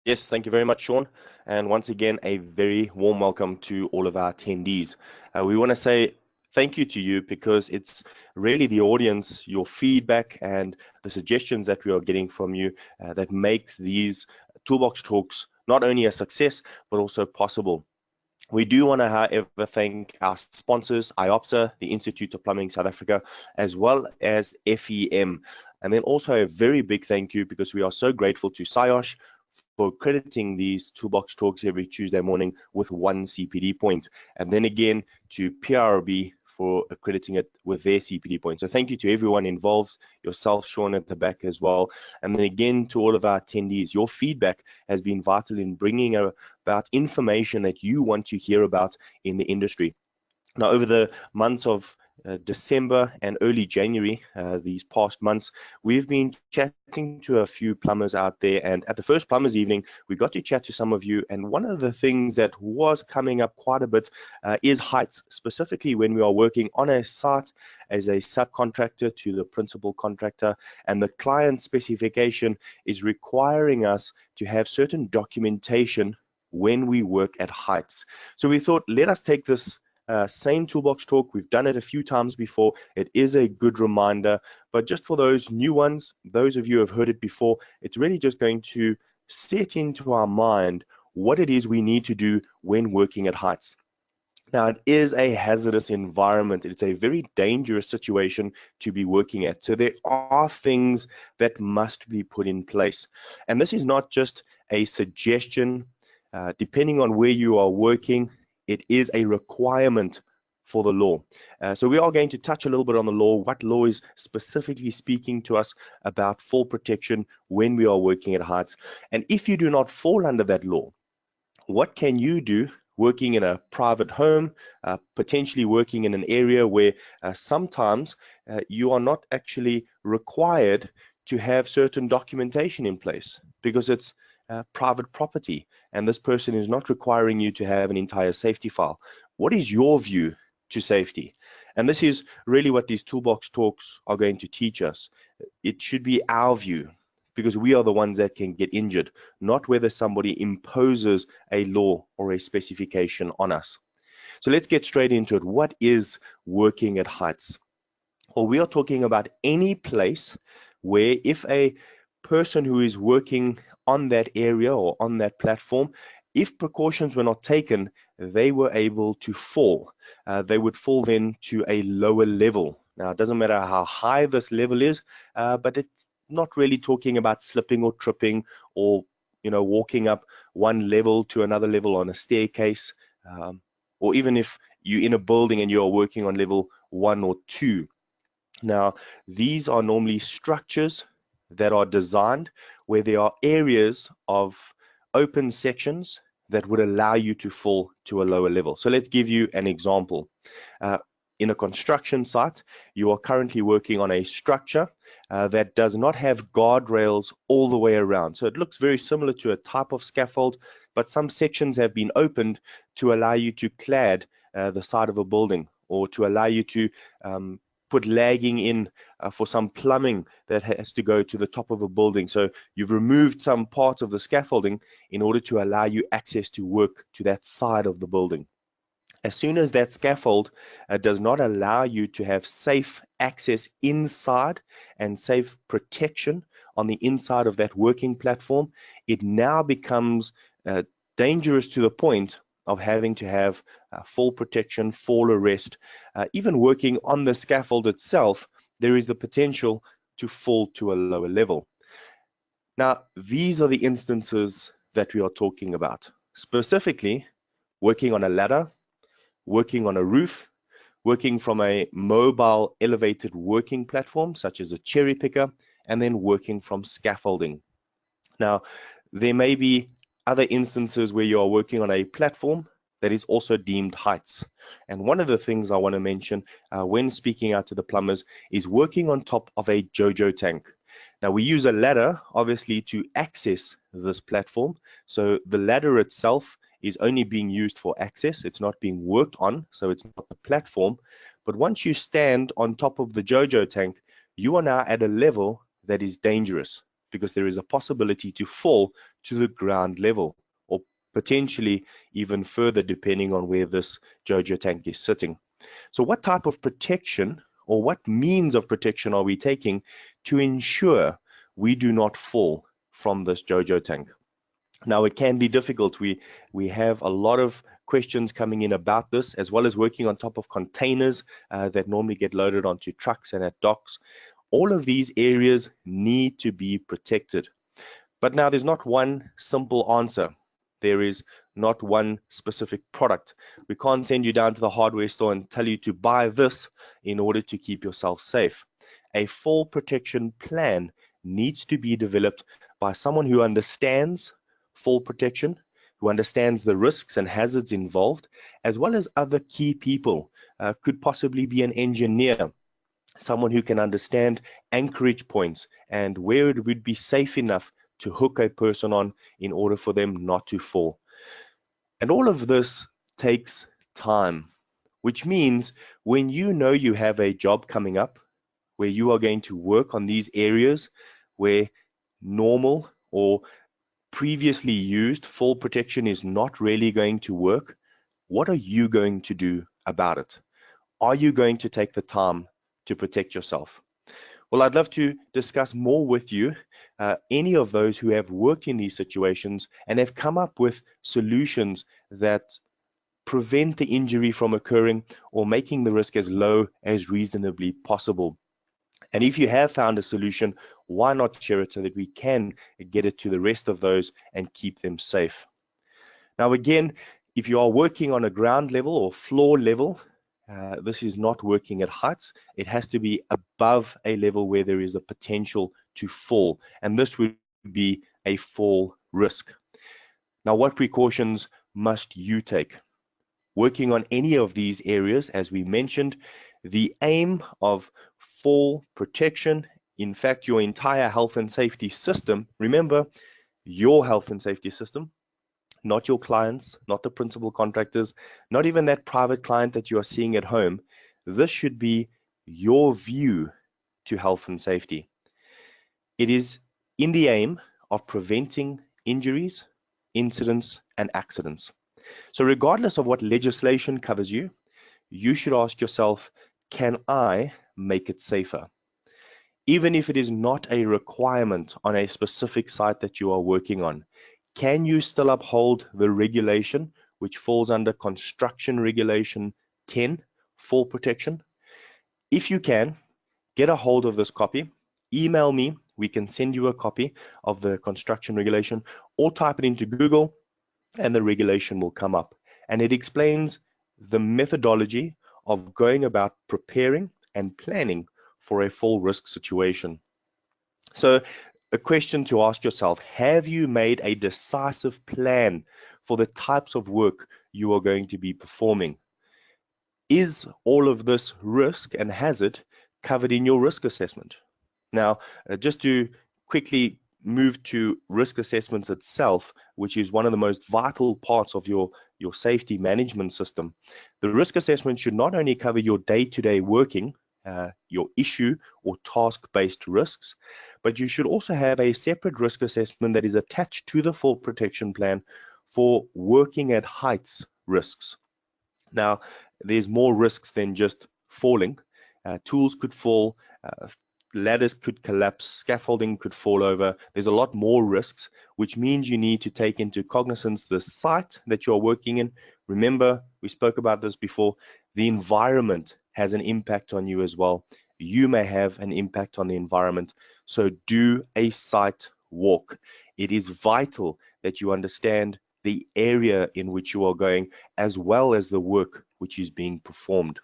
Yes, thank you very much, Sean. And once again, a very warm welcome to all of our attendees. We want to say thank you to you because it's really the audience, your feedback, and the suggestions that we are getting from you that makes these Toolbox Talks not only a success, but also possible. We do want to, however, thank our sponsors, IOPSA, the Institute of Plumbing South Africa, as well as FEM. And then also a very big thank you because we are so grateful to SIOSH for crediting these Toolbox Talks every Tuesday morning with 1 CPD point. And then again to PRB for accrediting it with their CPD point. So thank you to everyone involved, yourself, Sean, at the back as well. And then again to all of our attendees, your feedback has been vital in bringing about information that you want to hear about in the industry. Now, over the months of December and early January, these past months, we've been chatting to a few plumbers out there. And at the first plumbers evening, we got to chat to some of you. And one of the things that was coming up quite a bit is heights, specifically when we are working on a site as a subcontractor to the principal contractor. And the client specification is requiring us to have certain documentation when we work at heights. So we thought, let us take this same Toolbox Talk. We've done it a few times before. It is a good reminder, but just for those new ones, those of you who have heard it before, it's really just going to set into our mind what it is we need to do when working at heights. Now, it is a hazardous environment. It's a very dangerous situation to be working at. So there are things that must be put in place. And this is not just a suggestion. Depending on where you are working, it is a requirement for the law. So we are going to touch a little bit on the law, what law is specifically speaking to us about fall protection when we are working at heights. And if you do not fall under that law, what can you do working in a private home, potentially working in an area where sometimes you are not actually required to have certain documentation in place because it's private property and this person is not requiring you to have an entire safety file. What is your view to safety? And this is really what these Toolbox Talks are going to teach us. It should be our view because we are the ones that can get injured, not whether somebody imposes a law or a specification on us. So let's get straight into it. What is working at heights? Well, we are talking about any place where if a person who is working on that area or on that platform, if precautions were not taken, they were able to fall. They would fall then to a lower level. Now, it doesn't matter how high this level is, but it's not really talking about slipping or tripping or walking up one level to another level on a staircase, or even if you're in a building and you're working on level 1 or 2. Now, these are normally structures that are designed where there are areas of open sections that would allow you to fall to a lower level. So let's give you an example. Uh, in a construction site, you are currently working on a structure that does not have guardrails all the way around. So it looks very similar to a type of scaffold, but some sections have been opened to allow you to clad the side of a building or to allow you to put lagging in for some plumbing that has to go to the top of a building. So you've removed some parts of the scaffolding in order to allow you access to work to that side of the building. As soon as that scaffold does not allow you to have safe access inside and safe protection on the inside of that working platform, it now becomes dangerous to the point of having to have fall protection, fall arrest. Even working on the scaffold itself, there is the potential to fall to a lower level. Now, these are the instances that we are talking about. Specifically, working on a ladder, working on a roof, working from a mobile elevated working platform, such as a cherry picker, and then working from scaffolding. Now, there may be other instances where you are working on a platform that is also deemed heights. And one of the things I want to mention when speaking out to the plumbers is working on top of a JoJo tank. Now we use a ladder obviously to access this platform. So the ladder itself is only being used for access. It's not being worked on, so it's not the platform. But once you stand on top of the JoJo tank, you are now at a level that is dangerous because there is a possibility to fall to the ground level or potentially even further depending on where this JoJo tank is sitting. So what type of protection or what means of protection are we taking to ensure we do not fall from this JoJo tank? Now, it can be difficult. We have a lot of questions coming in about this, as well as working on top of containers that normally get loaded onto trucks and at docks. All of these areas need to be protected. But now there's not one simple answer. There is not one specific product. We can't send you down to the hardware store and tell you to buy this in order to keep yourself safe. A fall protection plan needs to be developed by someone who understands fall protection, who understands the risks and hazards involved, as well as other key people. Could possibly be an engineer, someone who can understand anchorage points and where it would be safe enough to hook a person on in order for them not to fall. And all of this takes time, which means when you know you have a job coming up where you are going to work on these areas where normal or previously used fall protection is not really going to work, what are you going to do about it? Are you going to take the time to protect yourself? Well, I'd love to discuss more with you, any of those who have worked in these situations and have come up with solutions that prevent the injury from occurring or making the risk as low as reasonably possible. And if you have found a solution, why not share it so that we can get it to the rest of those and keep them safe? Now, again, if you are working on a ground level or floor level, this is not working at heights. It has to be above a level where there is a potential to fall, and this would be a fall risk. Now, what precautions must you take? Working on any of these areas, as we mentioned, the aim of fall protection, in fact, your entire health and safety system, remember, your health and safety system, not your clients, not the principal contractors, not even that private client that you are seeing at home. This should be your view to health and safety. It is in the aim of preventing injuries, incidents, and accidents. So regardless of what legislation covers you, you should ask yourself, can I make it safer? Even if it is not a requirement on a specific site that you are working on, can you still uphold the regulation, which falls under Construction Regulation 10, fall protection? If you can, get a hold of this copy, email me, we can send you a copy of the construction regulation, or type it into Google and the regulation will come up. And it explains the methodology of going about preparing and planning for a fall risk situation. So a question to ask yourself, have you made a decisive plan for the types of work you are going to be performing? Is all of this risk and hazard covered in your risk assessment? Now, just to quickly move to risk assessments itself, which is one of the most vital parts of your safety management system. The risk assessment should not only cover your day-to-day working, your issue or task-based risks, but you should also have a separate risk assessment that is attached to the fall protection plan for working at heights risks. Now, there's more risks than just falling. Tools could fall, ladders could collapse, scaffolding could fall over. There's a lot more risks, which means you need to take into cognizance the site that you're working in. Remember, we spoke about this before, the environment has an impact on you as well. You may have an impact on the environment. So do a site walk. It is vital that you understand the area in which you are going, as well as the work which is being performed.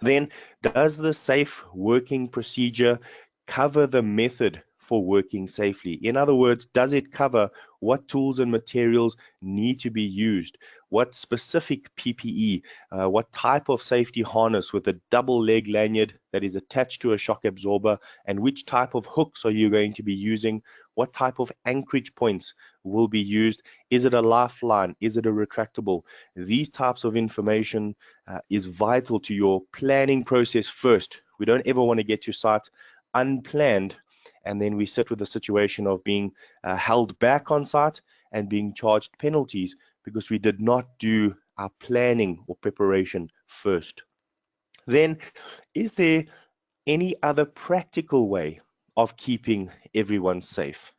Then, does the safe working procedure cover the method for working safely? In other words, does it cover what tools and materials need to be used? What specific PPE? What type of safety harness with a double leg lanyard that is attached to a shock absorber? And which type of hooks are you going to be using? What type of anchorage points will be used? Is it a lifeline? Is it a retractable? These types of information is vital to your planning process first. We don't ever want to get to site unplanned, and then we sit with the situation of being held back on site and being charged penalties because we did not do our planning or preparation first. Then, is there any other practical way of keeping everyone safe?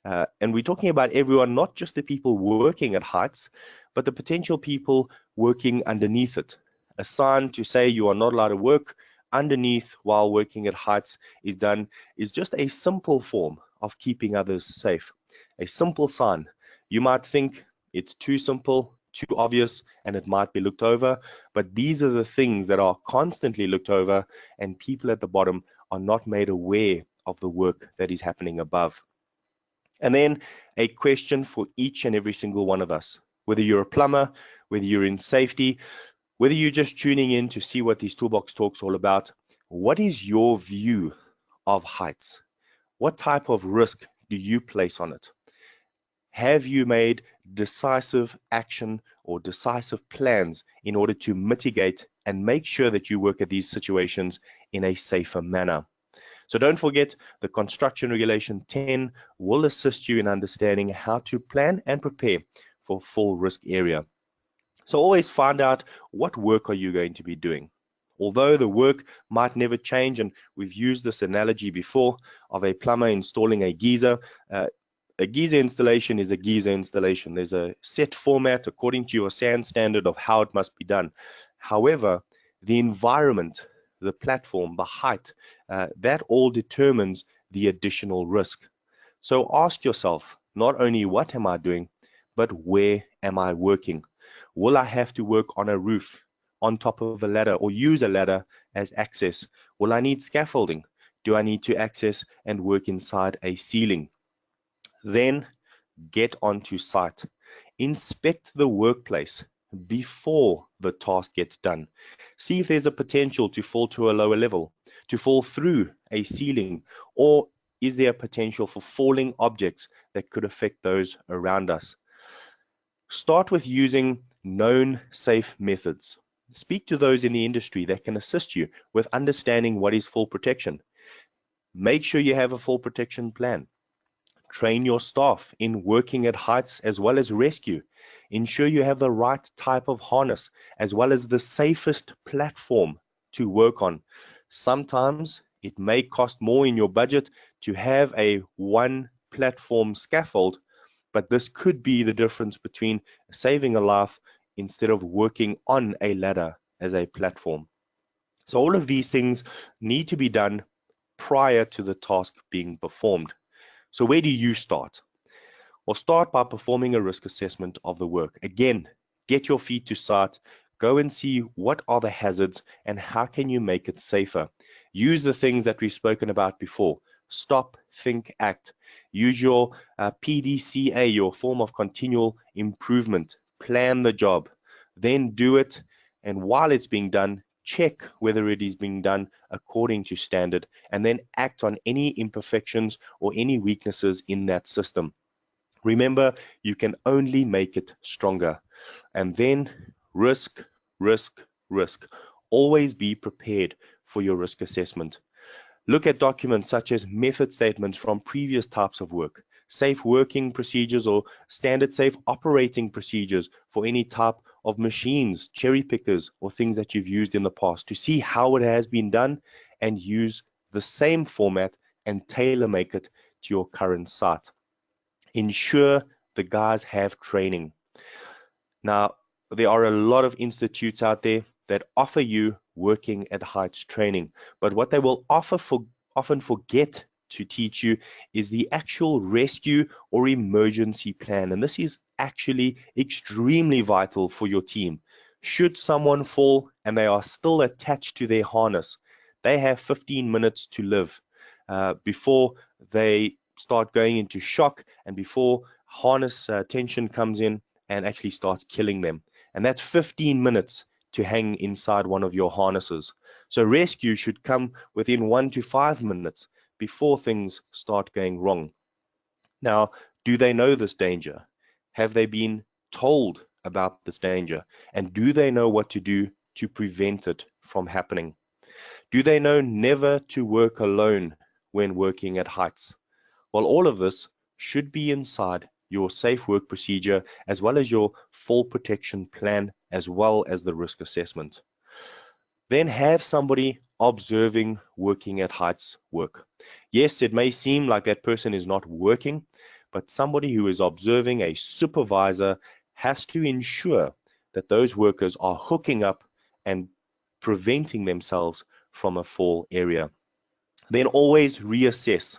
And we're talking about everyone, not just the people working at heights, but the potential people working underneath it. A sign to say you are not allowed to work underneath while working at heights is just a simple form of keeping others safe. A simple sign. You might think it's too simple, too obvious, and it might be looked over, but these are the things that are constantly looked over, and people at the bottom are not made aware of the work that is happening above. And then a question for each and every single one of us, whether you're a plumber, whether you're in safety, whether you're just tuning in to see what these toolbox talks all about. What is your view of heights? What type of risk do you place on it? Have you made decisive action or decisive plans in order to mitigate and make sure that you work at these situations in a safer manner? So don't forget, the Construction Regulation 10 will assist you in understanding how to plan and prepare for full risk area. So always find out, what work are you going to be doing? Although the work might never change, and we've used this analogy before of a plumber installing a geyser installation is a geyser installation. There's a set format according to your SAN standard of how it must be done. However, the environment, the platform, the height, that all determines the additional risk. So ask yourself, not only what am I doing, but where am I working? Will I have to work on a roof, on top of a ladder, or use a ladder as access? Will I need scaffolding? Do I need to access and work inside a ceiling? Then get onto site. Inspect the workplace before the task gets done. See if there's a potential to fall to a lower level, to fall through a ceiling, or is there a potential for falling objects that could affect those around us? Start with using known safe methods. Speak to those in the industry that can assist you with understanding what is fall protection. Make sure you have a fall protection plan. Train your staff in working at heights as well as rescue. Ensure you have the right type of harness as well as the safest platform to work on. Sometimes it may cost more in your budget to have a one platform scaffold, but this could be the difference between saving a life instead of working on a ladder as a platform. So all of these things need to be done prior to the task being performed. So where do you start? Well, start by performing a risk assessment of the work. Again, get your feet to site, go and see what are the hazards and how can you make it safer. Use the things that we've spoken about before. Stop, think, act. Use your PDCA, your form of continual improvement. Plan the job, then do it. And while it's being done, check whether it is being done according to standard, and then act on any imperfections or any weaknesses in that system. Remember, you can only make it stronger. And then risk, risk, risk. Always be prepared for your risk assessment. Look at documents such as method statements from previous types of work, safe working procedures or standard safe operating procedures for any type of machines, cherry pickers, or things that you've used in the past to see how it has been done and use the same format and tailor make it to your current site. Ensure the guys have training. Now, there are a lot of institutes out there that offer you working at heights training, but what they will often forget to teach you is the actual rescue or emergency plan. And this is actually extremely vital for your team. Should someone fall and they are still attached to their harness, they have 15 minutes to live. before they start going into shock and before harness tension comes in and actually starts killing them. And that's 15 minutes to hang inside one of your harnesses. So rescue should come within 1 to 5 minutes before things start going wrong. Now, do they know this danger? Have they been told about this danger? And do they know what to do to prevent it from happening? Do they know never to work alone when working at heights? Well, all of this should be inside your safe work procedure, as well as your fall protection plan, as well as the risk assessment. Then have somebody observing working at heights work. Yes, it may seem like that person is not working, but somebody who is observing, a supervisor, has to ensure that those workers are hooking up and preventing themselves from a fall area. Then always reassess.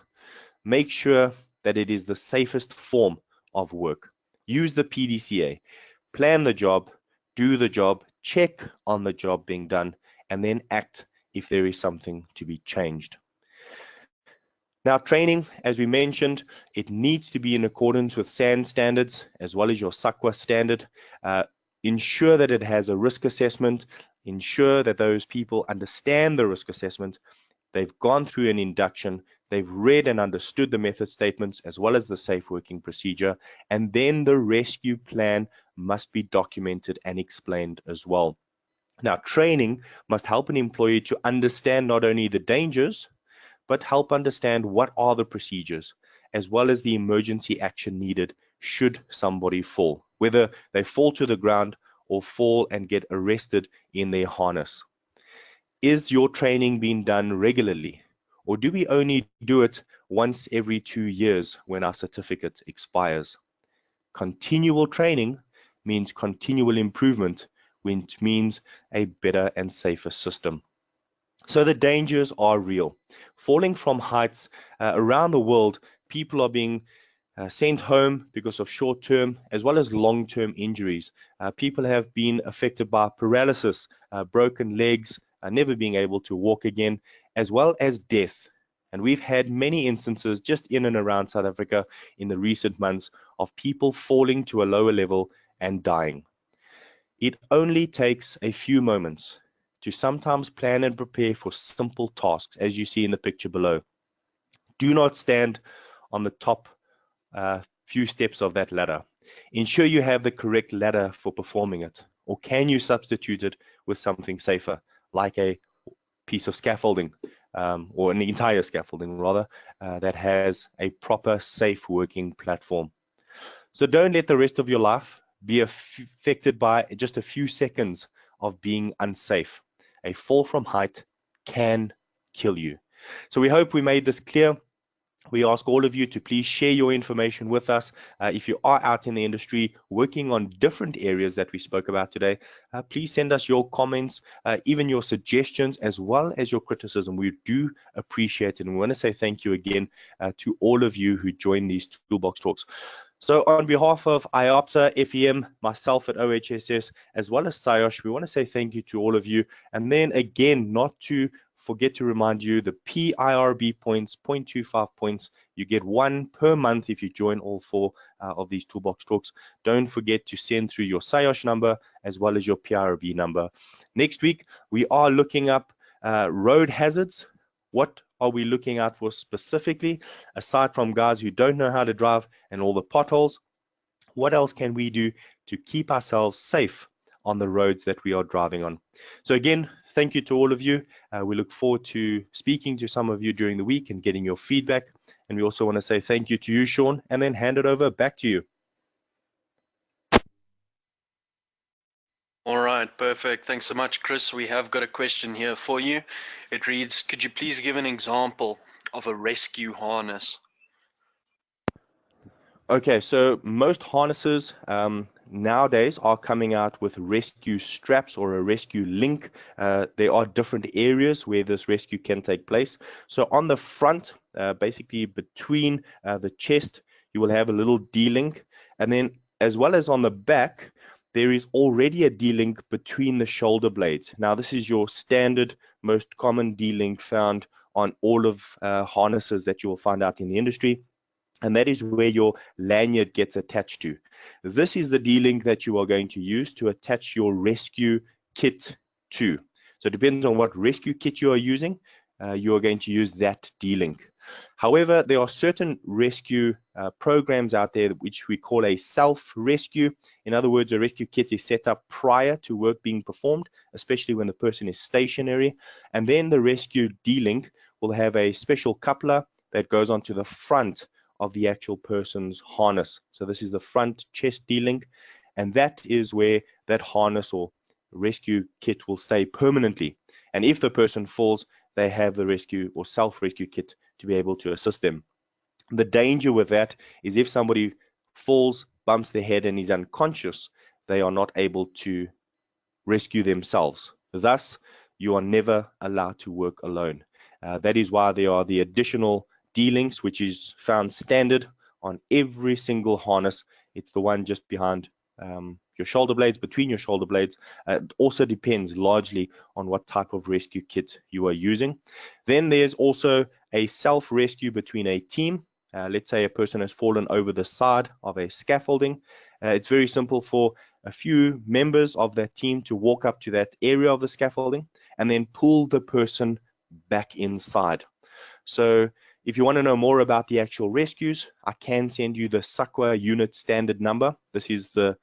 Make sure that it is the safest form of work. Use the PDCA. Plan the job, do the job, check on the job being done, and then act if there is something to be changed. Now, training, as we mentioned, it needs to be in accordance with SAN standards as well as your SAQA standard. Ensure that it has a risk assessment. Ensure that those people understand the risk assessment. They've gone through an induction. They've read and understood the method statements as well as the safe working procedure. And then the rescue plan must be documented and explained as well. Now, training must help an employee to understand not only the dangers, but help understand what are the procedures, as well as the emergency action needed should somebody fall, whether they fall to the ground or fall and get arrested in their harness. Is your training being done regularly? Or do we only do it once every 2 years when our certificate expires? Continual training means continual improvement, which means a better and safer system. So the dangers are real. Falling from heights around the world, people are being sent home because of short-term as well as long-term injuries. People have been affected by paralysis, broken legs, never being able to walk again, as well as death. And we've had many instances just in and around South Africa in the recent months of people falling to a lower level and dying. It only takes a few moments to sometimes plan and prepare for simple tasks, as you see in the picture below. Do not stand on the top few steps of that ladder. Ensure you have the correct ladder for performing it. Or can you substitute it with something safer, like a piece of scaffolding, or an entire scaffolding rather, that has a proper safe working platform. So don't let the rest of your life be affected by just a few seconds of being unsafe. A fall from height can kill you. So we hope we made this clear. We ask all of you to please share your information with us. If you are out in the industry working on different areas that we spoke about today, please send us your comments, even your suggestions, as well as your criticism. We do appreciate it. And we want to say thank you again to all of you who join these Toolbox Talks. So on behalf of IOPSA, FEM, myself at OHSS, as well as SIOSH, we want to say thank you to all of you. And then again, not to forget to remind you, the PIRB points, 0.25 points, you get one per month if you join all four of these Toolbox Talks. Don't forget to send through your SIOSH number as well as your PIRB number. Next week, we are looking up road hazards. What are we looking out for specifically, aside from guys who don't know how to drive and all the potholes? What else can we do to keep ourselves safe on the roads that we are driving on? So again, thank you to all of you. We look forward to speaking to some of you during the week and getting your feedback. And we also want to say thank you to you, Sean, and then hand it over back to you. All right, perfect. Thanks so much, Chris. We have got a question here for you. It reads, could you please give an example of a rescue harness? Okay, so most harnesses nowadays are coming out with rescue straps or a rescue link. There are different areas where this rescue can take place. So on the front, basically between the chest, you will have a little D-link, and then as well as on the back, there is already a D-link between the shoulder blades. Now, this is your standard, most common D-link found on all of harnesses that you will find out in the industry. And that is where your lanyard gets attached to. This is the D-link that you are going to use to attach your rescue kit to. So it depends on what rescue kit you are using. You are going to use that D-link. However, there are certain rescue programs out there which we call a self-rescue. In other words, a rescue kit is set up prior to work being performed, especially when the person is stationary. And then the rescue D-link will have a special coupler that goes onto the front of the actual person's harness. So this is the front chest D-link, and that is where that harness or rescue kit will stay permanently. And if the person falls, they have the rescue or self-rescue kit to be able to assist them. The danger with that is if somebody falls, bumps their head, and is unconscious, they are not able to rescue themselves. Thus, you are never allowed to work alone. That is why there are the additional D-links, which is found standard on every single harness. It's the one just behind your shoulder blades, between your shoulder blades. It also depends largely on what type of rescue kit you are using. Then there's also a self-rescue between a team. Let's say a person has fallen over the side of a scaffolding. It's very simple for a few members of that team to walk up to that area of the scaffolding and then pull the person back inside. So if you want to know more about the actual rescues, I can send you the SACWA unit standard number. This is the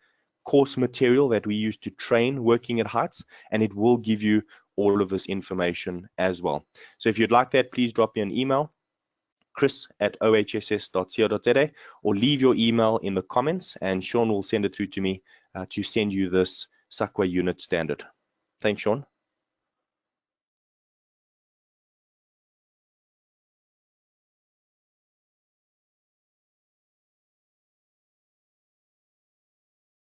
course material that we use to train working at heights, and it will give you all of this information as well. So if you'd like that, please drop me an email, chris@ohss.co.za, or leave your email in the comments, and Sean will send it through to me to send you this SACWA unit standard. Thanks, Sean.